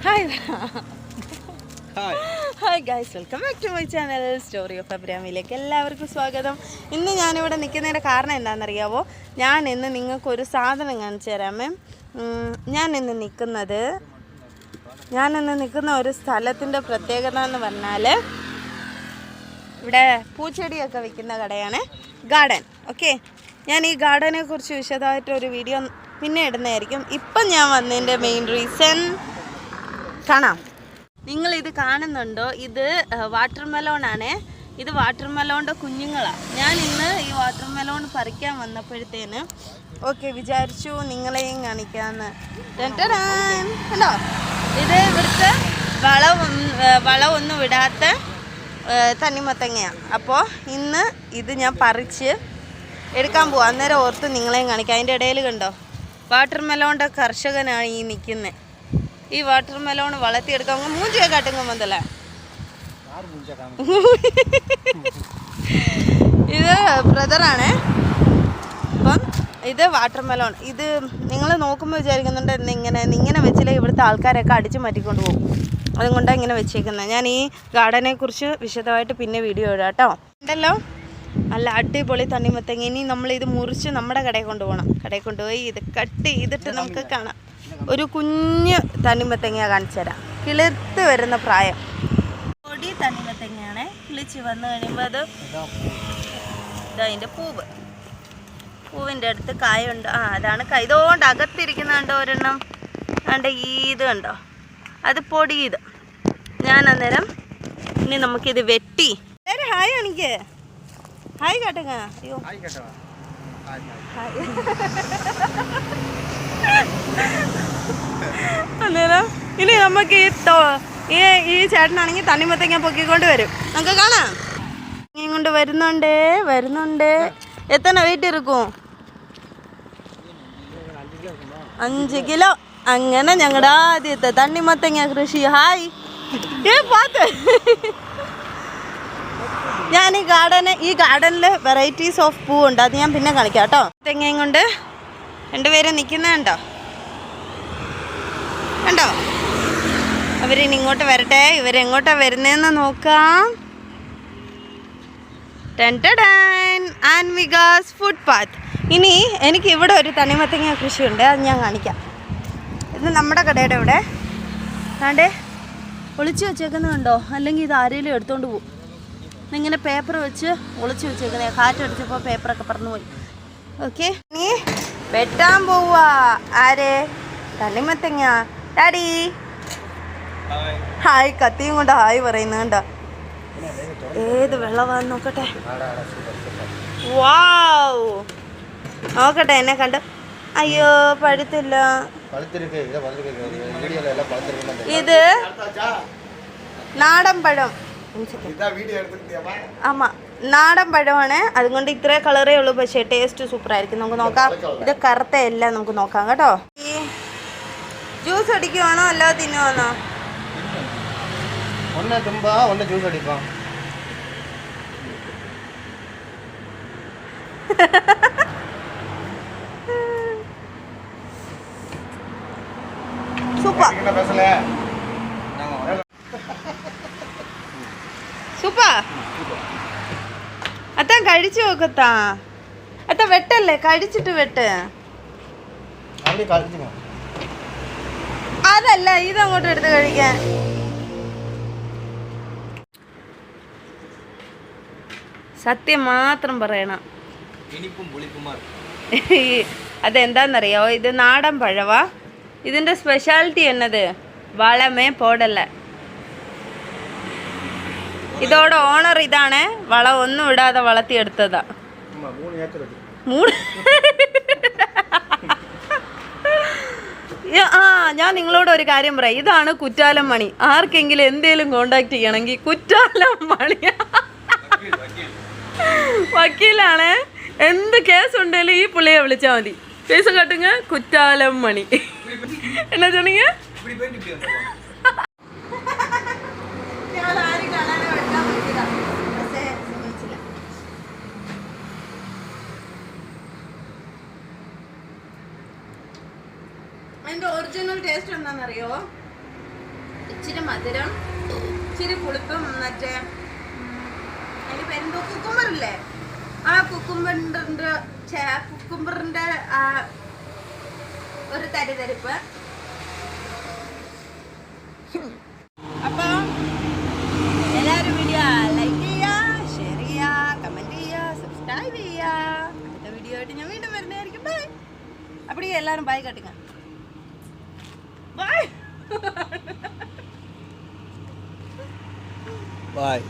Hi. Hi guys, welcome back to my channel Story of Abhirami. എല്ലാവർക്കും സ്വാഗതം. ഇന്ന് ഞാനിവിടെ നിൽക്കുന്നതിൻ്റെ കാരണം എന്താണെന്നറിയാവോ? ഞാൻ ഇന്ന് നിങ്ങൾക്കൊരു സാധനം കാണിച്ചു തരാമേ. ഞാൻ ഇന്ന് നിൽക്കുന്ന ഒരു സ്ഥലത്തിൻ്റെ പ്രത്യേകത എന്ന് പറഞ്ഞാൽ ഇവിടെ പൂച്ചെടിയൊക്കെ വിൽക്കുന്ന കടയാണ്, ഗാർഡൻ. ഓക്കെ, ഞാൻ ഈ ഗാർഡനെ കുറിച്ച് വിശദമായിട്ടൊരു വീഡിയോ പിന്നെ ഇടുന്നതായിരിക്കും. ഇപ്പം ഞാൻ വന്നതിൻ്റെ മെയിൻ റീസൺ കാണാം. നിങ്ങളിത് കാണുന്നുണ്ടോ? ഇത് വാട്ടർ മെലോണാണ്. ഇത് വാട്ടർ മെലോണിൻ്റെ കുഞ്ഞുങ്ങളാണ്. ഞാൻ ഇന്ന് ഈ വാട്ടർ മെലോൺ പറിക്കാൻ വന്നപ്പോഴത്തേന് വിചാരിച്ചു നിങ്ങളെയും കാണിക്കാമെന്ന്. കണ്ടോ, ഇത് ഇവിടുത്തെ വളമൊന്നും വിടാത്ത തണ്ണിമത്തങ്ങയാണ്. അപ്പോൾ ഇന്ന് ഇത് ഞാൻ പറിച്ച് എടുക്കാൻ പോവാം. അന്നേരം ഓർത്ത് നിങ്ങളെയും കാണിക്കാം. അതിൻ്റെ ഇടയിൽ കണ്ടോ, വാട്ടർ മെലോണിൻ്റെ കർഷകനാണ് ഈ നിൽക്കുന്നത്. ഈ വാട്ടർ മെലോൺ വളർത്തിയെടുക്കാം. മൂഞ്ചിയൊക്കെ കാട്ടുങ്ങ വന്നല്ല. ഇത് ബ്രദറാണ്. അപ്പം ഇത് വാട്ടർ മെലോൺ. ഇത് നിങ്ങൾ നോക്കുമ്പോൾ വിചാരിക്കുന്നുണ്ട് ഇങ്ങനെ വെച്ചില്ലേ ഇവിടുത്തെ ആൾക്കാരൊക്കെ അടിച്ചു മാറ്റിക്കൊണ്ട് പോകും. അതുകൊണ്ടാണ് ഇങ്ങനെ വെച്ചേക്കുന്നത്. ഞാൻ ഈ ഗാർഡനെ കുറിച്ച് വിശദമായിട്ട് പിന്നെ വീഡിയോ ഇടാം കേട്ടോ. ഉണ്ടല്ലോ നല്ല അടിപൊളി തണ്ണിമത്തങ്ങ. ഇനി നമ്മളിത് മുറിച്ച് നമ്മുടെ കടയിൽ കൊണ്ടുപോകണം. കടയിൽ കൊണ്ടുപോയി ഇത് കട്ട് ചെയ്തിട്ട് നമുക്ക് കാണാം. ഒരു കുഞ്ഞ് തണ്ണിമത്തങ്ങ കാണിച്ചു തരാം. കിളിർത്ത് വരുന്ന പ്രായം പൊടി തണ്ണിമത്തങ്ങയാണ്. കിളിച്ച് വന്നു കഴിയുമ്പോൾ അത് ഇതതിൻ്റെ പൂവിൻ്റെ അടുത്ത് കായുണ്ട്. അതാണ് ഇതുകൊണ്ട് അകത്തിരിക്കുന്ന കണ്ടോ ഒരെണ്ണം. കണ്ട ഇത് കണ്ടോ, അത് പൊടിയത്. ഞാൻ അന്നേരം ഇനി നമുക്കിത് വെട്ടി ഹായ് കാണിക്ക്. ഹായ് കാട്ടുക. അയ്യോ അന്നേരം ഇനി നമുക്ക് ഈ ചേട്ടനാണെങ്കിൽ തണ്ണിമത്തങ്ങ പൊക്കിക്കൊണ്ട് വരും. നമുക്ക് കാണാം. കൊണ്ട് വരുന്നുണ്ട്. എത്ര വെയിറ്റ് ഇരിക്കും? 5 കിലോ. അങ്ങനെ ഞങ്ങളുടെ ആദ്യത്തെ തണ്ണിമത്തങ്ങ കൃഷി. Hi path. ഞാൻ ഈ ഗാർഡനിൽ വെറൈറ്റീസ് ഓഫ് പൂവുണ്ട്. അത് ഞാൻ പിന്നെ കളിക്കാം കേട്ടോ. തെങ്ങയും കൊണ്ട് രണ്ടുപേരും നിൽക്കുന്നുണ്ടോ? കണ്ടോ, അവരിനി ഇങ്ങോട്ട് വരട്ടെ. ഇവരെങ്ങോട്ടാണ് വരുന്നതെന്ന് നോക്കാം. ആൻവികാസ് ഫുട്പാത്ത്. ഇനി എനിക്ക് ഇവിടെ ഒരു തണ്ണിമത്തങ്ങ കൃഷിയുണ്ട്, അത് ഞാൻ കാണിക്കാം. ഇത് നമ്മുടെ കടയുടെ ഇവിടെ താണ്ടേ ഒളിച്ചു വെച്ചേക്കുന്നുണ്ടോ? അല്ലെങ്കിൽ ഇത് ആരെങ്കിലും എടുത്തോണ്ട് പോകും. ഇങ്ങനെ പേപ്പർ വെച്ച് ഒളിച്ചു വെച്ചേക്കുന്നത്. കാറ്റടിച്ചപ്പോൾ പേപ്പറൊക്കെ പറന്നു പോയി. ഓക്കെ, നീ വെട്ടാൻ പോവാ. ആരെ? തണ്ണിമത്തങ്ങ. Daddy hi. കത്തിയും കൊണ്ട് ഹായ് പറയുന്നത് കണ്ടോ. ഏത് വെള്ളമാന്ന് നോക്കട്ടെ. വാവ്, നോക്കട്ടെ എന്നെ കണ്ട്. അയ്യോ പഴുത്തില്ല. ഇത് നാടൻ പഴം. ആമാ, നാടൻ പഴമാണ്. അതുകൊണ്ട് ഇത്രേ കളറേ ഉള്ളൂ. പക്ഷേ ടേസ്റ്റ് സൂപ്പറായിരിക്കും. നമുക്ക് നോക്കാം. ഇത് കറുത്ത എല്ലാം നമുക്ക് നോക്കാം കേട്ടോ. ഈ ജ്യൂസ് അടിക്കുവാണോ അല്ലാതെ തിന്നുവാണോ? Super super. അത്താ കഴിച്ചു നോക്കത്താ. അത്താ വെട്ടല്ലേ, കഴിച്ചിട്ട് വെട്ട്. അതല്ല, ഇതങ്ങോട്ട് എടുത്ത് കഴിക്കാൻ. സത്യം മാത്രം പറയണം. അതെന്താന്നറിയാവോ? ഇത് നാടൻ പഴവാ. ഇതിൻ്റെ സ്പെഷ്യാലിറ്റി എന്നത് വളമേ പോടല്ല. ഇതോടെ ഓണർ ഇതാണ്. വളം ഒന്നും ഇടാതെ വളർത്തിയെടുത്തതാ. ഞാൻ നിങ്ങളോട് ഒരു കാര്യം പറയാം. ഇതാണ് കുറ്റാലം മണി. ആർക്കെങ്കിലും എന്തേലും കോണ്ടാക്ട് ചെയ്യണമെങ്കിൽ കുറ്റാലം മണി വക്കീലാണ്. എന്ത് കേസ് ഉണ്ടെങ്കിലും ഈ പുള്ളിയെ വിളിച്ചാൽ മതി. കേസ് കട്ടുങ്ങ കുറ്റാലം മണി. എന്നാ சொன்னீங்க? അതിൻ്റെ ഒറിജിനൽ ടേസ്റ്റ് എന്താണെന്നറിയോ? ഇച്ചിരി മധുരം, ഇച്ചിരി പുളിപ്പും, മറ്റേ അതിന് പേരെന്തോ കുക്കുംബറില്ലേ, ആ കുക്കുംബറിന്റെ ആ ഒരു തരിതരിപ്പ്. അപ്പൊ എല്ലാവരും വീഡിയോ ലൈക്ക് ചെയ്യുക, ഷെയർ ചെയ്യുക, കമന്റ് ചെയ്യുക, സബ്സ്ക്രൈബ് ചെയ്യുക. അടുത്ത വീഡിയോ ആയിട്ട് ഞാൻ വീണ്ടും വരുന്നതായിരിക്കും. ബൈ. അപ്പടി എല്ലാവരും ബൈ കട്ടുക. ബൈ. Bye.